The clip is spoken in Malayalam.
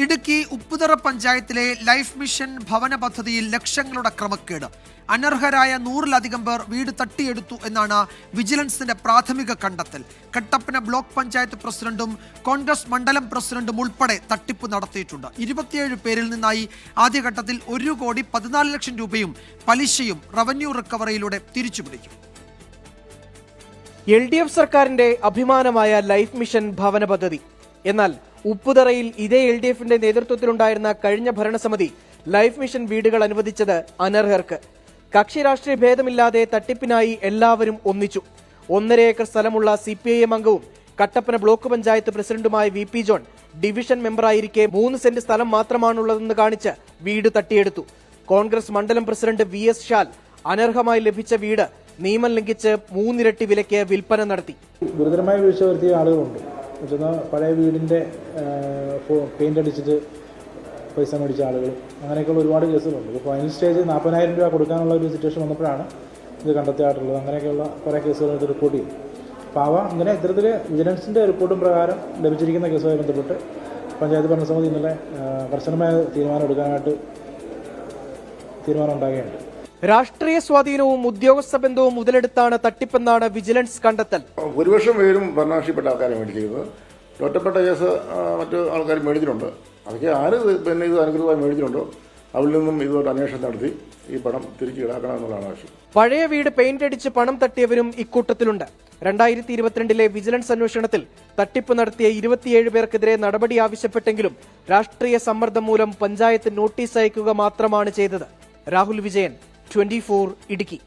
ഇടുക്കി ഉപ്പുതറ പഞ്ചായത്തിലെ ലൈഫ് മിഷൻ ഭവന പദ്ധതിയിൽ ലക്ഷങ്ങളുടെ ക്രമക്കേട്. അനർഹരായ 100-ലധികം പേർ വീട് തട്ടിയെടുത്തു എന്നാണ് വിജിലൻസിന്റെ പ്രാഥമിക കണ്ടെത്തൽ. കട്ടപ്പന ബ്ലോക്ക് പഞ്ചായത്ത് പ്രസിഡന്റും കോൺഗ്രസ് മണ്ഡലം പ്രസിഡന്റും ഉൾപ്പെടെ തട്ടിപ്പ് നടത്തിയിട്ടുണ്ട്. 27 പേരിൽ നിന്നായി ആദ്യഘട്ടത്തിൽ 1,14,00,000 രൂപയും പലിശയും റവന്യൂ റിക്കവറിയിലൂടെ തിരിച്ചുപിടിക്കും. LDF സർക്കാരിന്റെ അഭിമാനമായ ലൈഫ് മിഷൻ ഭവന പദ്ധതി. എന്നാൽ ഉപ്പുതറയിൽ ഇതേ LDFന്റെ നേതൃത്വത്തിലുണ്ടായിരുന്ന കഴിഞ്ഞ ഭരണസമിതി ലൈഫ് മിഷൻ വീടുകൾ അനുവദിച്ചത് അനർഹർക്ക്. കക്ഷി രാഷ്ട്രീയ ഭേദമില്ലാതെ തട്ടിപ്പിനായി എല്ലാവരും ഒന്നിച്ചു. 1.5 ഏക്കർ സ്ഥലമുള്ള CPIM അംഗവും കട്ടപ്പന ബ്ലോക്ക് പഞ്ചായത്ത് പ്രസിഡന്റുമായ VP ജോൺ ഡിവിഷൻ മെമ്പറായിരിക്കെ 3 സെന്റ് സ്ഥലം മാത്രമാണുള്ളതെന്ന് കാണിച്ച് വീട് തട്ടിയെടുത്തു. കോൺഗ്രസ് മണ്ഡലം പ്രസിഡന്റ് VS ഷാൽ അനർഹമായി ലഭിച്ച വീട് നിയമം ലംഘിച്ച് 3 ഇരട്ടി വിലയ്ക്ക് വിൽപ്പന നടത്തി. ഗുരുതരമായ വീഴ്ച വരുത്തിയ ആളുകളുണ്ട്. പഴയ വീടിന്റെ പെയിന്റ് അടിച്ചിട്ട് പൈസ മേടിച്ച ആളുകൾ, അങ്ങനെയൊക്കെയുള്ള ഒരുപാട് കേസുകളുണ്ട്. ഇപ്പോൾ ഫൈനൽ സ്റ്റേജ് 40,000 രൂപ കൊടുക്കാനുള്ള ഒരു സിറ്റുവേഷൻ വന്നപ്പോഴാണ് ഇത് കണ്ടെത്തിയിട്ടുള്ളത്. അങ്ങനെയൊക്കെയുള്ള കുറേ കേസുകൾ ഇത് റിപ്പോർട്ട് ചെയ്തു. അപ്പോൾ ഇങ്ങനെ ഇത്തരത്തിൽ വിജിലൻസിന്റെ റിപ്പോർട്ടും പ്രകാരം ലഭിച്ചിരിക്കുന്ന കേസുമായി ബന്ധപ്പെട്ട് പഞ്ചായത്ത് ഭരണസമിതി ഇന്നലെ കർശനമായ തീരുമാനം എടുക്കാനായിട്ട് തീരുമാനം ഉണ്ടാകുകയുണ്ട്. രാഷ്ട്രീയ സ്വാധീനവും ഉദ്യോഗസ്ഥ ബന്ധവും മുതലെടുത്താണ് തട്ടിപ്പെന്നാണ് വിജിലൻസ് കണ്ടെത്തൽ. ഭൂരിപക്ഷം പേരും ഭരണരാഷ്ട്രീയപ്പെട്ട ആൾക്കാരെ മേടിച്ചിരിക്കുന്നത്. ഒറ്റപ്പെട്ട കേസ് മറ്റു ആൾക്കാർ മേടിച്ചിട്ടുണ്ട്. അതൊക്കെ ആര് ഇത് അനുകൃതമായി മേടിച്ചിട്ടുണ്ടോ അവരിൽ നിന്നും ഇതുമായിട്ട് അന്വേഷണം നടത്തി ഈ പണം തിരിച്ചു ഈടാക്കണം എന്നുള്ളതാണ് ആവശ്യം. പഴയ വീട് പെയിന്റ് അടിച്ച് പണം തട്ടിയവരും ഇക്കൂട്ടത്തിലുണ്ട്. 2022 വിജിലൻസ് അന്വേഷണത്തിൽ തട്ടിപ്പ് നടത്തിയ 27 പേർക്കെതിരെ നടപടി ആവശ്യപ്പെട്ടെങ്കിലും രാഷ്ട്രീയ സമ്മർദ്ദം മൂലം പഞ്ചായത്ത് നോട്ടീസ് അയക്കുക മാത്രമാണ് ചെയ്തത്. രാഹുൽ വിജയൻ, 24 ഇടുക്കി.